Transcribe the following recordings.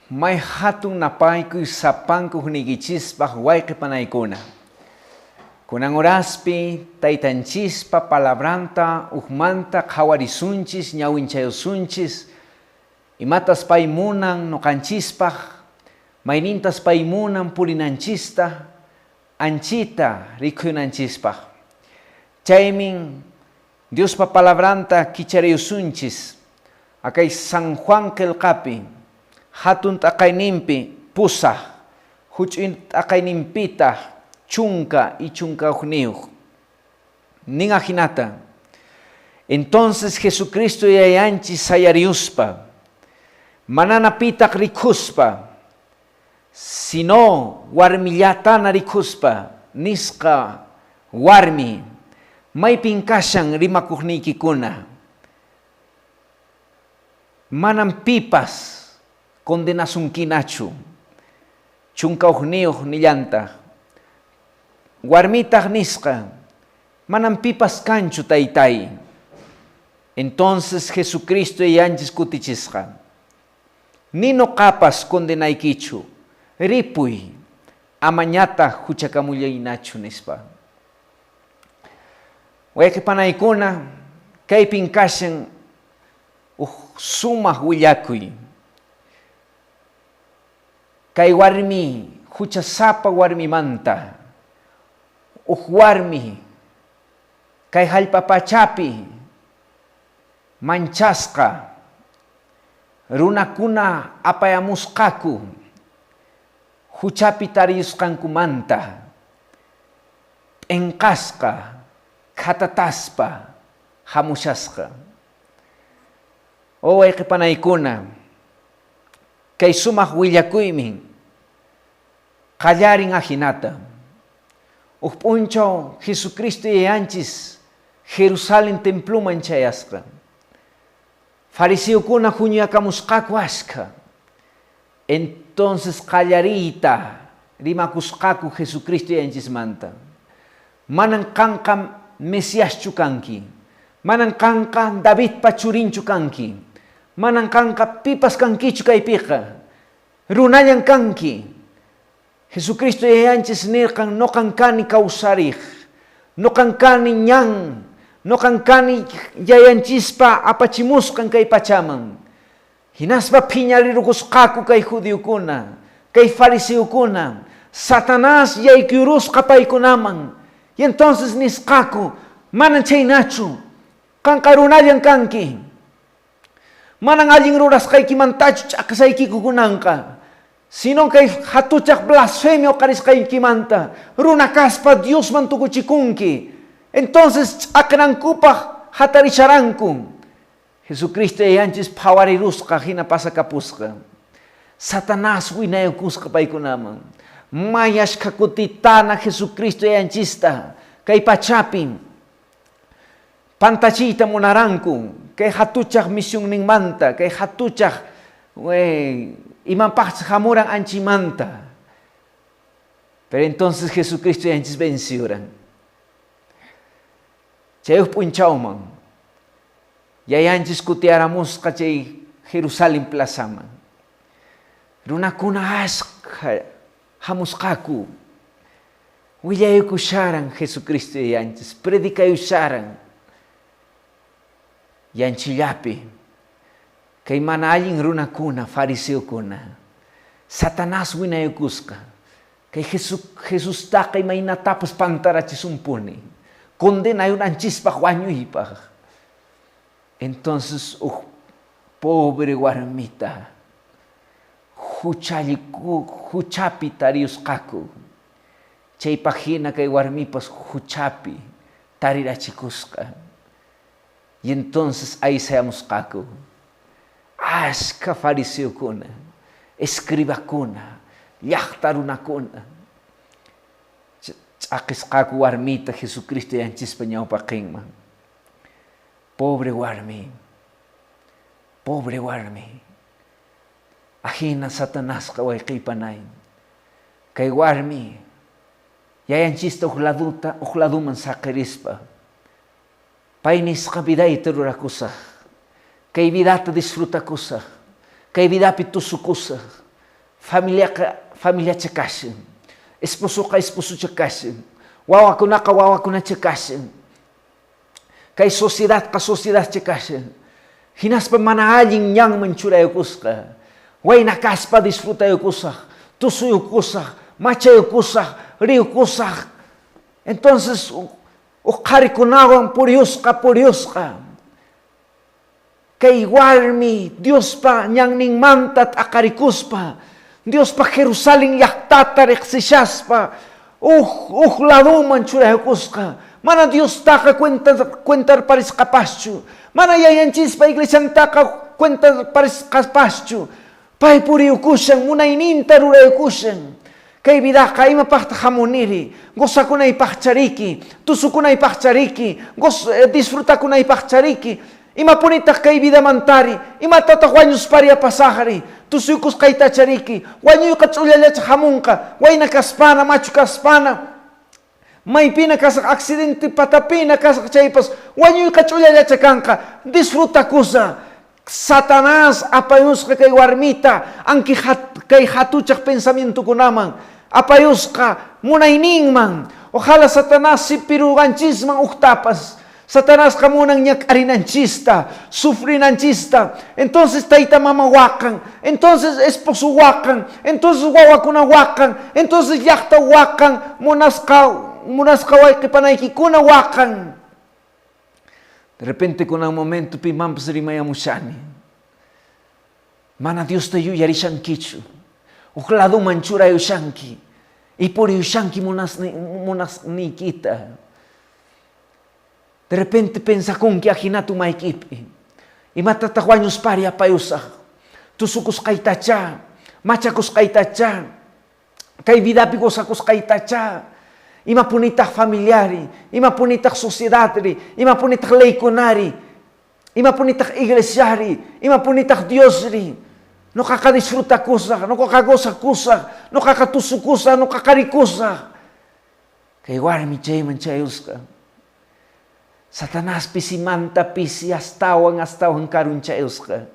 may hatong napay ko sa pangkuhnigichis pahuay kipanaykuna. Kunang oraspi, taitanchis pa palabranta, uhmanta kawarisunchis, nyawinchayosunchis, imatas pay munang no kanchispah, maynintas pay munang pulinanchista, anchita rikuyunanchispah. Chayming, Dios pa palabranta kicharayusunchis, akay San Juan kelkapi, hatun akay nimpi, pusah, huchuin akay nimpita, chunka y chunka ujniuj. Ninga hinata. Entonces Jesucristo yayanchi sayariuspa, mananapitak rikuspa, sino warmillatana rikuspa, niska warmi, may pingkasyang rimakuhnikikuna. Manang pipas, kondenasun kinachu, chunka ujniuj nillanta. Warmitah niska, manang pipas kanchu taytay. Entonces Jesucristo yanchis kutichisqa. Nino kapas kondenaykichu, ripuy, amañata huchakamullaynachu nispa. Wayqipanaykuna, kaypin kashan sumaq willakuy. Kay warmi, huchasapa warmimanta, warmi, kay hallpapachapi, manchasqa, runakuna apayamusqaku, huchapi tariyusqankumanta, p'enqasqa, khatataspa, hamushasqa. O wayqipanaykuna, kay sumaq willakuymi, qallarin ahinata. Punchaw Jesucristo yayanchis Jerusalén templuman chayasqa. Fariseokuna huñuyakamusqaku ashka. Entonces qallariyta rimakusqaku Jesucristo yayanchismanta. Manan kanqa Mesiaschu kanki. Manan kanqa David pachurinchu kanki. Manan kanqa pipas kankichu kaypiqa. Runayan kanki. Jesucristo yayanchis nirqan no kankani kawsariq, no kankani ñan, no kankani yayanchispa apachimusqan kay pachaman. Hinaspa phiñarirukusqaku kay judíokuna, kay fariseokuna, Satanás yaykuyurusqa paykunaman. Y entonces nisqaku, manan chaynachu, kanqa runayan kanki. Manan allin rurasqaykimantachu ch'aqsaykiku kunanqa. Sino kay hatuchak blasfemio karisqaykimanta, runa kaspa Dios man tukuchikunki. Entonces ch'aqnankupaq hatarisharanku. Jesucristo yayanchis phawarirusqa hina pasakapusqa. Satanás winayukusqa paykunaman. Mayashka kutitana Jesucristo yayanchista kay pachapi pantachiyta munaranku, kay hatuchak misión ninmanta, kay hatuchak imanpaq hamuran anchimanta. Pero entonces Jesucristo yanchis venciuran. Chayuq punchawman, yayanchis kutiaramusqa chay Jerusalén plazaman. Runakuna ashqa hamusqaku. Willayukusharan Jesucristo yayanchis, predikayusharan. Yanchillapi, kay mana allin runakuna, fariseokuna, Satanás winayukusqa, kay Jesus kay maynatapas pantarachisumpuni, condenayunanchispaq wañuypaq. Entonces, pobre warmita, huchapi tariyusqaku, chaypaq hina kay warmipas huchapi tarirachikusqa. Y entonces ahí seamusqaku. Ashka fariseokuna, escribakuna, llaqtarunakuna. Ch'aqisqaku warmita Jesucristo yanchispa ñawpaqinman. Pobre warmi. Ahina Satanasqa wayqiypanay. Kay warmi yayanchista uqladuman saqirispa. Paynisqa vidayta rurakusaq. Kay vidata disfrutakusaq. Kay vidapi tusukusaq. familia cekasin, esposo cekasin, wawa kuna cekasin, kay sociedad cekasin. Hinas pa mana aling yang mencura yukuska, way nakaspa disfruta yukusa, tusu yukusa, macha yukusa, rio yukusa. Entonces, ukari kunawang puriuska. Kay warmi, Dios pa nyang ning mantat akarikuspa, Dios pa Jerusalem yaktata reksishaspa, laduman chura yukuska. Mana Dios taka cuentar paris kapaschu. Mana yayanchis pa iglesia taka cuentar paris kapaschu. Pai puri ukushan, muna ininta rura ukushan. Kay vida kay mapakta hamuniri. Gosa ko na ipakchariki. Tusu ko na ipakchariki. Disfruta ko na ipakchariki. Ima punita kay vida mantari. Ima tatakwanyo sparia pasahari. Tusu kus kay tachariki. Wanyo katsulala sa hamunka. Way nakaspana, machu kaspana. May pinakasak aksidente patapina kasak chaypas wanyo kachulala chakanka disfruta kusa Satanás apayus ka kay warmita ang kay hatuchak pensamiento kunaman apayus ka munayning man ojalá Satanás si piruganchis man uktapas Satanás ka munang nyak arinanchista sufrinanchista entonces taita mamawakan entonces esposo wakan entonces wawakuna wakan entonces yakta wakan munas kaway kipanay kikuna wakan. De repente con un momento pimampas rimaya mushani. Mana Dios te yu yarishan kichu. Uklado manchura yushanki. Y por yushanki munas nikita. De repente pensa con que ajinatu maikipi. Y matatahuanyos paria payusa. Tusukus kaitacha. Machakus kaitacha. Kay vidapigos akus kaitacha. Ima punitah familiari, ima punitah sociedadri, ima punitah leikonari, ima punitah iglesiari, ima punitah diosri. No kakadisfruta kusa, no kakagosa kusa, no kakatusu kusa, no kakari kusa. Kay warmi chay manchayuska. Satanás pisimanta pisi astawan karun chayuska.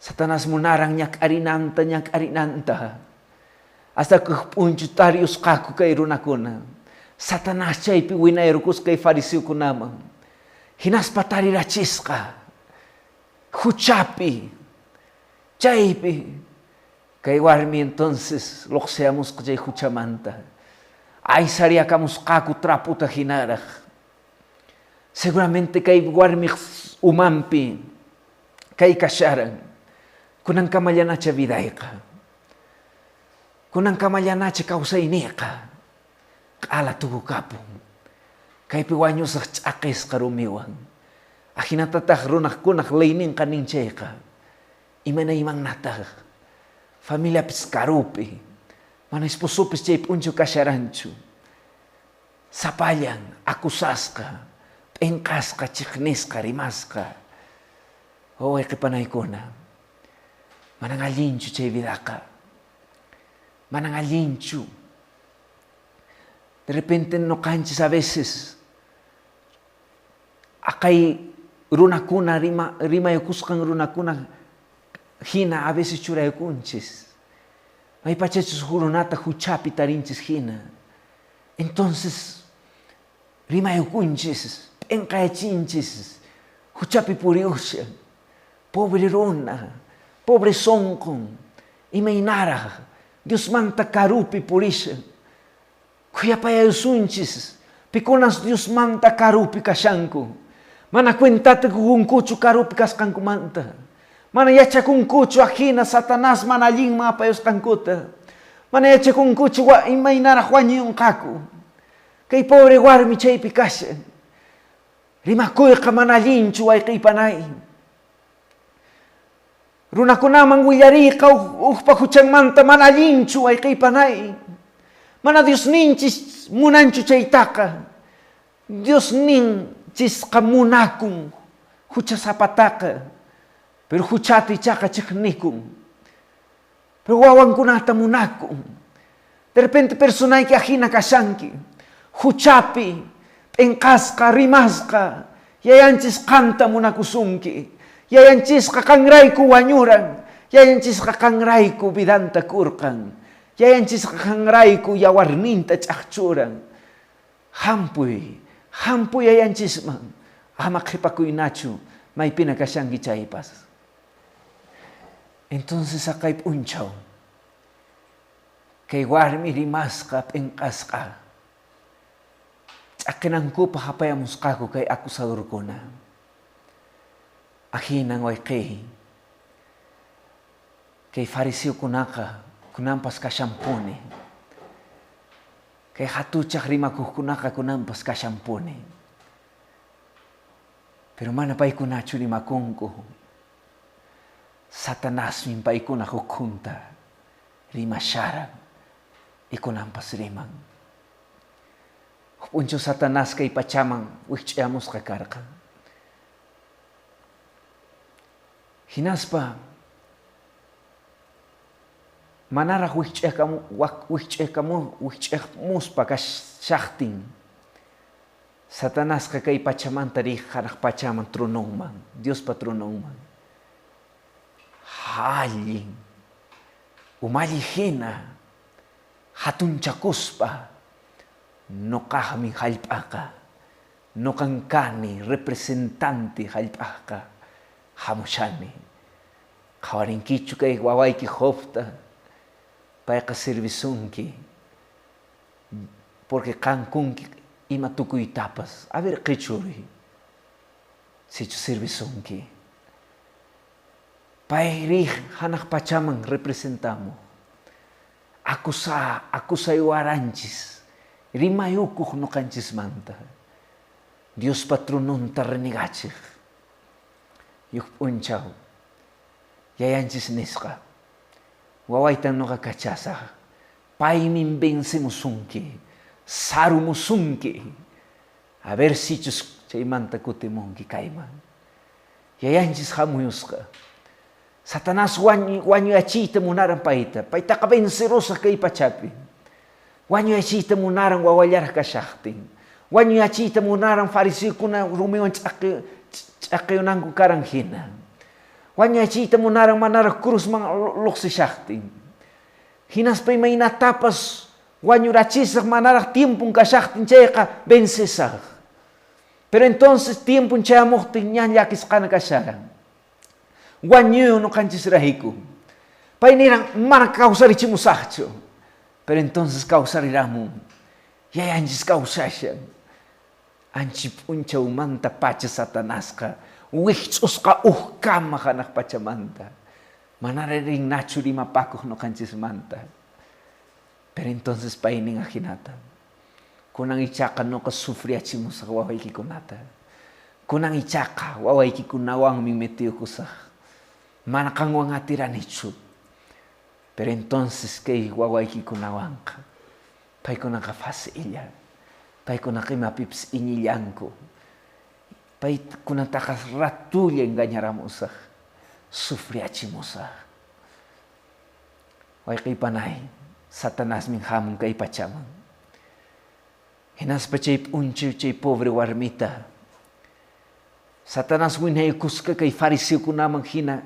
Satanás munarang nyak arinanta. Hasta que punchutarius kaku kay runakuna. Satanás chay piwinairukus kay fariseo kunama. Hinas patari rachiska. Huchapi. Chaypi. Kay warmi entonces lokseamos kay huchamanta. Ay sariakamus kaku traputa hinaraj. Seguramente kay warmi umampi. Kay kasyaran. Kunang kamalyan na cha vidayka. Kunang kamalyan na kausa inika. Kaala tugo kapong. Kay piwanyo sa tsakis karumiwang. Ahinatatah runak kunak layning kaning cheka. Ima na imang natah. Familia piskarupi. Mana esposupis chay puncho kasyarancho. Sapayang akusaska. Pengkaska, chikniska, rimaska. O ay kipanay ko na. Manangalincho chay vidaka. Manangalinchu. De repente no canches a veces. Akay runakuna rima yukuskan runakuna hina a veces chura yukunches. May pachachos hurunata huchapi tarinches hina. Entonces rima yukunches, enkayachinches, huchapi puriusha. Pobre runa, pobre sonkon, imainara. Dios manta karupi purisha. Kuya pa yusunchis. Pikunas Dios manta karupi kasyanku. Mana kuentate kukunkuchu karupi kaskanku manta. Mana yacha kunkuchu ahina Satanás mana ling mapa yus kankuta. Mana yacha kunkuchu wa imainara huanyo yung kaku. Kay pobre warmi chay pikasya. Rimakuy ka mana linchu ay kay panay. Runa ko namang wiyari ka pakuchang manta manalinchu ay kay panay. Mana Dios ninchis munanchu chay taka. Dios ninchis kamunakung hucha sapataka. Pero huchati chaka chiknikung. Pero wawang kunata munakung. De repente personay ki ahina kasyanki. Huchapi, engkaska, rimaska. Yayanchis kanta munakusungki. Yayanchis kakangray ku wanyuran. Yayanchis kakangrayku vidanta kurkan. Yayanchis kakangrayku yawarninta ch'aqchuran. Hampuy yayanchisman. Ama qhipakuynachu maypina kashanki chaypas. Entonces sakay p'unchaw. Kay warmi rimasqa p'inqasqa. Ch'aqinankupaq hapayamusqaku kay acusadorkuna. Ahinan wayqiy. Kay fariseukunaqa kunanpas kashampuni. Kay hatuchaq rimakuqkunaqa kunanpas kashampuni. Pero mana paykunachu rimakunku. Satanasmin paykuna hukunta rimasharan y kunanpas riman. Puncho Satanás kay pachaman wich'amusqa karqan. Hinaspa manaraq wich'amuspa kashaqtin. Satanás kay pachamanta riq haraq pachaman trununman, Diospa trununman. Hallin, umalli hina, hatunchakuspa, noqaqmi hallp'aqa, noqankani representante hallp'aqa, hamushani. Qawarinkichu kay wawayki Jobta, payqa servisunki, porque kankunki ima tukuytapas. A ver, qichuri, sichu servisunki. Pay riq hanaq pachaman representamos. Acusaywaranchis. Rimayukuq nuqanchismanta. Dios patronunta renegachiq. Yuq p'unchaw. Yayanchis nisqa. Wawaytan nuqa kachasaq. Paymin vencemusunki. Sarumusunki. A ver sichus chaymanta kutimunki kayman. Yayanchis hamuyusqa. Satanás wañuyachiyta munaran payta. Paytaqa vencerosaq kay pachapi. Wañuyachiyta munaran wawallaraq kashaqtin. Wañuyachiyta munaran fariseukuna rumiwan ch'aqiyunanku karan hina. Wañuyachiyta munaran manaraq cruzman lluqsishaqtin. Hinaspa imaynatapas wañurachisaq manaraq tiempun kashaqtin chayqa vencesaq. Pero entonces tiempun chayamuqtin ñan llakisqana kasharan. Wañuyo nuqanchis rahiku. Pay niran mana kawsarichimusaqchu. Pero entonces kawsariramun. Yayanchis kawsashan. Anchi p'unchawmanta pacha Satanasqa wiqch'usqa uhkama hanaq pachamanta. Manara rinnachu rimapakuq nuqanchismanta. Pero entonces pay nin ahinata. Kunan ichaqa nuqa sufriachimusaq wawaykikunata. Kunan ichaqa wawaykikunawanmi metiyukusaq. Mana kanwan atiranichu. Pero entonces kay wawaykikunawanqa paykunaqa facilla. Paykunaqa imapipas iñillanku. Paykunataqa ratulla engañaramusaq. Sufriachimusaq. Wayqiypanay Satanasmin hamun kay pachaman. Hinaspa chay p'unchaw chay pobre warmita. Satanás winaykusqa kay fariseukunaman hina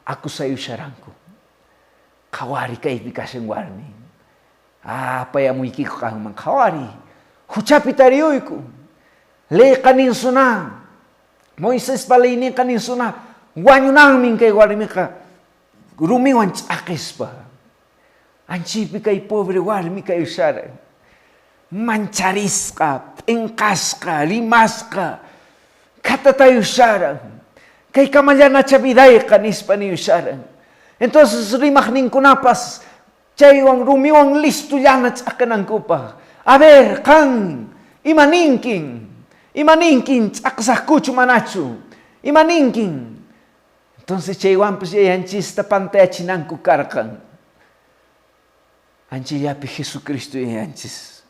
acusayusharanku. Qawari kaypi kashan warmi. Payamuykiqa kanman. Qawari, huchapi tariyuyku. Ley qaninsuna. Moisés palaynin qaninsuna. Wañunanmin kay warmiqa. Rumiwan ch'aqispa. Anchipi kay pobre warmi kay usharan. Mancharisqa, p'inqasqa, rimasqa. Katatayusharan. Kay kamallanacha vidayqa nispa niyusharan. Entonces rimaq ninkunapas chaywan rumiwan listo llana ch'aqinankupaq. A ver, kan, imaninkin ch'aqsaqkuchu manachu. Imaninkin. Entonces chaywanpas yayanchista pantayachinanku karqan. Anchillapi Jesucristo yayanchis.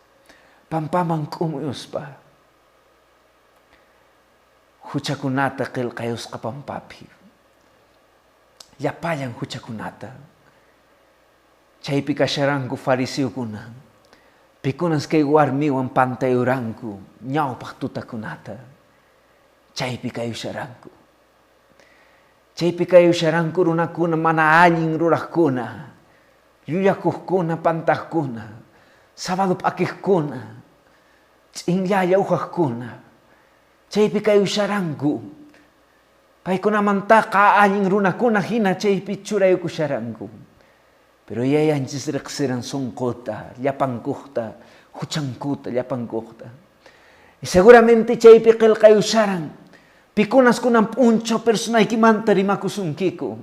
Pampaman k'umuyuspa. Huchakunata qillqayusqa pampapi. Llapallan huchakunata. Chaypi kasharanku fariseukuna. Pikunas kay warmiwan pantayuranku ñawpaq tutakunata. Chaypi kayusharanku. Chay kayo sharangku runakuna mana allin rurakuna. Llullakuqkuna pantajkuna. Sábado p'akijkuna. Ch'inllaya uqaqkuna. Chaypi kayo sharanku. Paykunamantaqa allin runakuna hina chaypi churaykusharanku. Pero yayanchis riqsiran sunquta, llapankuqta, huchankuta, llapankuqta. Y seguramente chaypi qillqayusharan. Pikunas kunan puncho personaykimanta rimakusunkiku.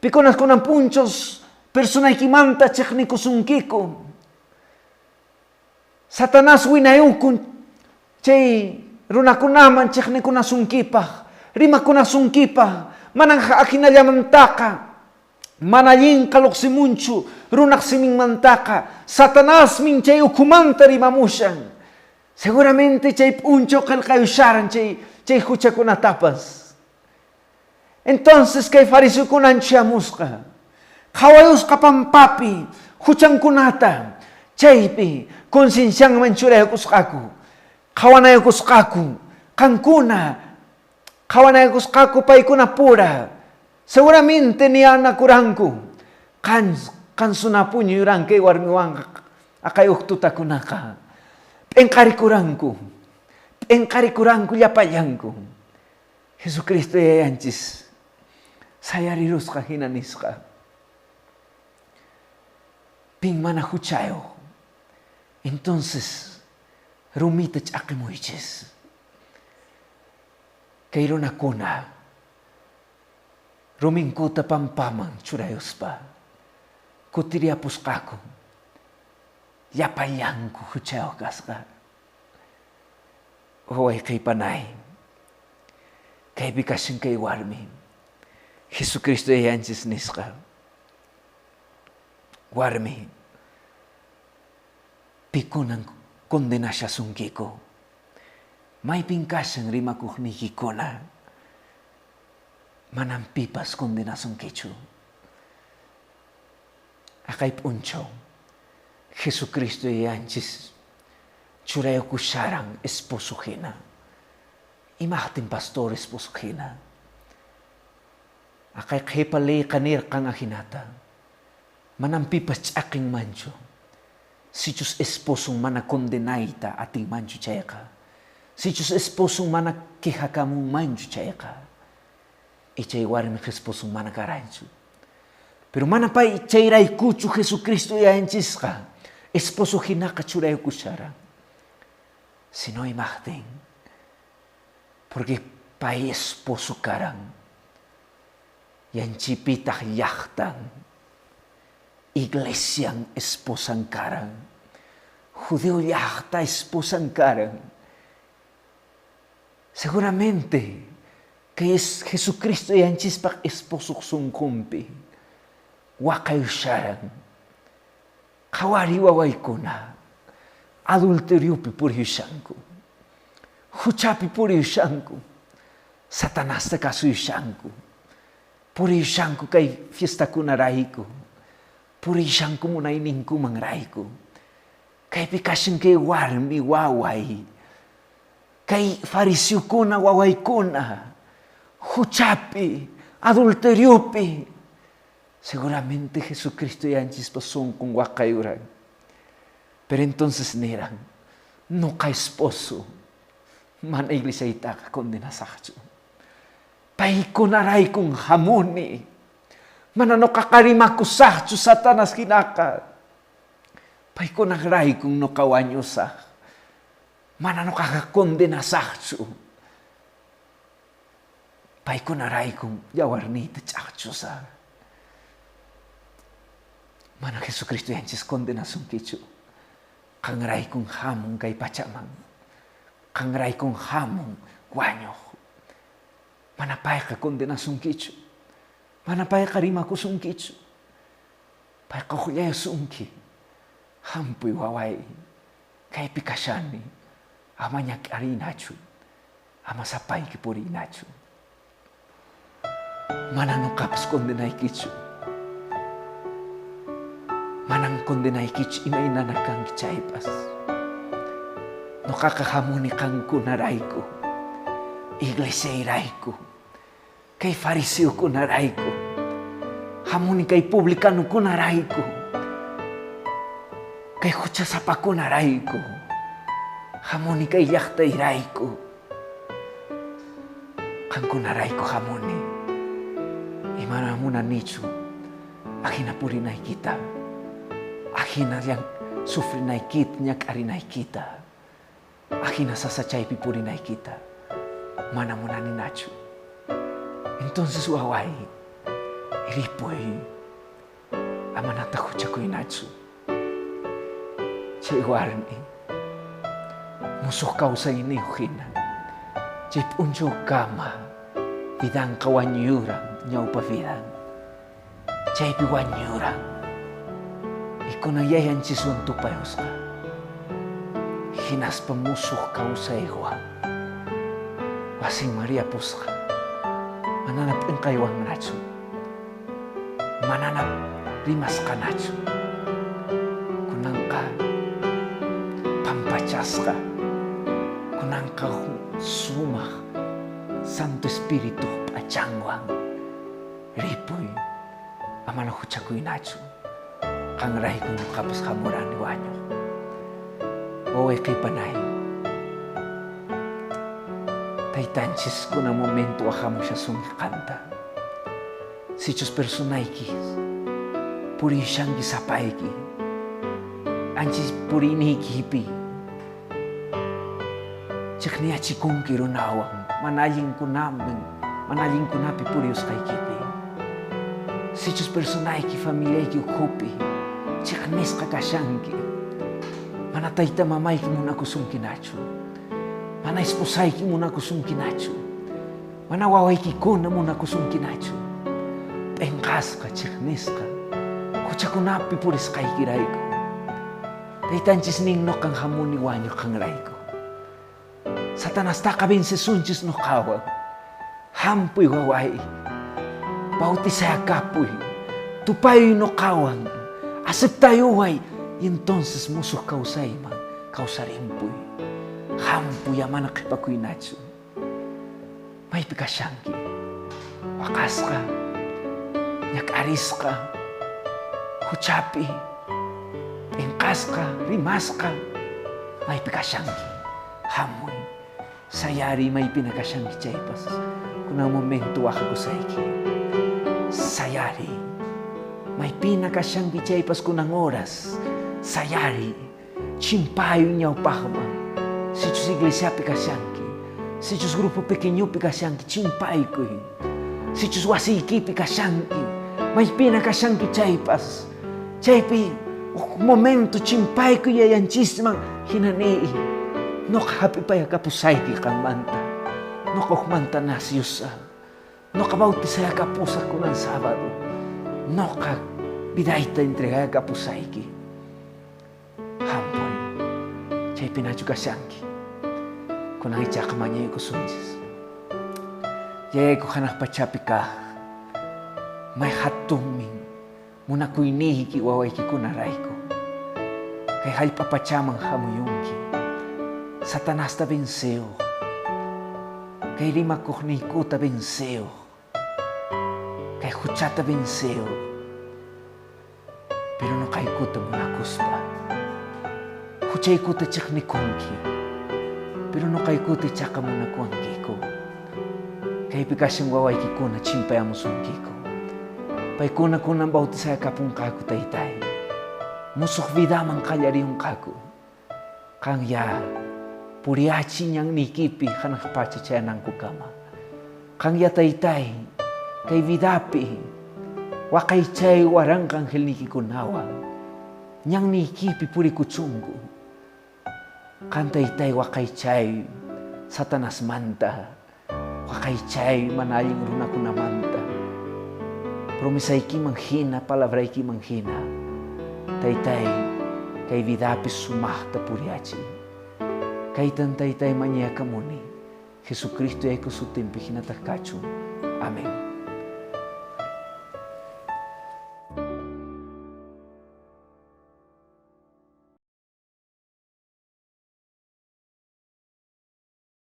Pikunas kunan punchos personaykimanta chiqnikusunkiku. Satanás winayunkun chay runakunaman chiqnikunasunkipa. Rimakunasunkipa. Manang haakinallamantaqa. Manallin kaluqsimunchu runaqsiminmantaqa. Satanás min chay ukumanta rimamushan. Seguramente chay puncho qillqayusharan chay huchakunatapas. Entonces kay fariseukunan chamusqa. Qhawayusqa pampapi huchankunata. Chaypi conciencianman churaykusqaku. Qhawanaykusqaku. Qankuna qhawanaykusqaku paykuna pura. Seguramente niyanakuranku. Kansunapuño yuranki warmiwanqa akay uhtutakunaqa. P'enqarikuranku llapayanku. Jesucristo yayanchis sayarirusqa hina nisqa. Pin mana huchayo. Entonces rumita ch'aqimuychis. Kay runakuna ruminkuta pampaman churayuspa. Kutiriapusqaku. Yapayanku huchayo kasqa. Huway kay panay. Kay bikasyon kay warmi. Jesucristo yayanchis nisqa. Warmi. Pikunan kondenasya sungkiko. May pingkasyang rimakuhnikikuna. Manampipas kondenasungkichu. Akay puncho. Jesucristo yayanchis. Churayo kusharang esposo hina. Imahtin pastor esposo hina. Akay khepalay kanir kang ahinata. Manampipas ch'aking mancho. Sichus esposong mana kondenaita ating mancho chayaka. Sichus esposong mana kihakamong mancho chayaka. Ichay warmi esposong mana karancho. Pero manapay chayray kuchu Jesucristo yayanchis ka. Esposo hinaka churayo kushara. Sino imahtin. Porque pay esposo karang. Yanchipitah yahtang. Iglesiang esposang karang. Judeo yahta esposang karang. Seguramente que es Jesucristo yanchis pak esposo sungkumpi. Wakayo sharang. Kawari wawaykuna. Adulterio pipuriyushanku. Huchapi puriyushanku. Satanás te kasuyushanku. Puriyushanku kay fiesta kunaraiku. Puriyushanku munaininku mangraiku. Kay pikasyon kay warmi waway. Kay farisiyukuna wawaykuna. Huchapi. Adulteriopi. Seguramente Jesucristo yanchis pasong kung wakayuran. Pero entonces niran, no ka esposo, man iglesia itaka kondenasakcho. Paikunaray kong hamuni, manano kakarimakusakcho satanas kinaka. Paikunaray kong no kawanyosak, manano kakakondenasakcho. Paikunaray kong yawarnita chakcho sa. Mana Jesucristo yanchis kondenasong kicho. Kangray kong hamong kay pachamang. Kangray kong hamong wanyo. Manapay ka kondenasong kicho. Manapay ka rima ko sungkicho. Pay ka kuyayo sungki. Hampoy waway. Kay pikasyani. Ama niya arinacho. Ama sapay kipuri inacho. Mananokaps kondenay kicho. Manang kondenay kich imay nanakang kichaypas. No kakahamuni kang kunarayko. Iglesia irayko. Kay fariseo ko narayko. Hamuni kay publikano ko narayko. Kay hutsa sapa ko narayko. Hamuni kay yakta irayko. Kang ko narayko hamuni. Imana muna nicho. Akina puri na kita. Akina yang sufri na kita, nyak ari na kita. Akina sasachay pipuri na kita. Mana muna ni nacho. Entonces uawai. Iripoy. Amanata hucha ko inacho. Che warni. Musuh kau sa ini hina. Che punjo kama. Vidang kawanyurang nyau pavidang. Che piwanyurang. Iko na yayan chisuan tupayos ka. Hinas pemusuh kau sa iwa. Wasing Maria Pusaka. Mananap ang kaywang nacho. Mananap rimas ka nacho. Kunang ka pampachas ka. Kunang ka sumah Santo Espiritu pachangwang. Ripoy amana huchakuy nacho. Kang rahi kung kapos kamuran ni wanyo. Owe kay panay. Taitanchis ko na momento akam siya sumikanta. Si Diyos personay kis. Puri siyang gisapay ki. Anchis puri nihikipi. Tsak niya chikong kirunawang. Manaling ko namin. Manaling ko napi puri us kay kipi. Si Diyos personay ki familia ki ukupi. Tsak nes kakasyang ki. Manatay ta mamay ki muna kusong kinacho. Mana esposay ki muna kusong kinacho. Mana waway ki kuna muna kusong kinacho. Pengkas ka, chiknis ka. Kutsa kunapi puris kay kiray ko. Taitanchis ning no kang hamuni wanyo kang ray ko. Satanas ta kabin se sunchis no kawa. Hampuy waway. Bautisay kapuy. Tupay no kawang. Aseptayo way. Entonces musuh kausay man. Kausarimpuy. Hampu yaman nakipakuy nacho. May pikasyangki. Wakas ka. Nyakaris ka. Huchapi. Engkas ka. Rimas ka. May pikasyangki. Hamoy. Sayari may pinakasyangki chaypas. Kunang momento akakusayki. Sayari. May pinakasyangki chaypas kunang oras. Sayari. Chimpayo niyaw pahamang. Si Diyos iglesia pikasyangki. Si Diyos grupo pequeño pikasyangki. Chimpay ko. Si Diyos wasiki pikasyangki. May pinakasyangki chaypas. Chaypi. Momento chimpay ko yayan chismang hinani. Nok happy pa yakapusay ki kang manta. Nok okmanta na siyusa. Nok kabautisay yakapusa ko ng Sabado. Nok bidayta entrega yakapusay ki. Hampoy. Chay pinachukasyangki. Kunang ichakamanya ko sunjis. Yay ko kanak pachapi ka. May hatuming. Muna ko inihi ki waway ki kunaray ko. Kay halpapachamang hamuyungki. Satanas ta benseo. Kay rima kuhniku ta benseo. Kay huchata benseo. Pero no kay kuta muna kuspa. Huchay kuta chaknikunki. Pero no kay kuti tsaka mo na kuang kiko. Kay pikasyang waway kiko na chimpay amusong kiko. Pay kuna kunang bautisay kapung kaku taytay. Musok vida mang kalyari yung kaku. Kang ya, puriachi niyang nikipi kanang kapachachaya ng kukama. Kang ya taytay, kay vidapi, wakay chay warang kang hilnikikunawa. Niyang nikipi puri kutsungu. Kantay tay wakay chay satanas manta. Wakay chay manaling runa ko na manta. Promisay ki manghina, palavray ki manghina. Tay tay kay vidapis sumahta puriachi. Kay tantay tay manya kamuni. Jesucristo ay kusutimpi hinatakachu. Amen.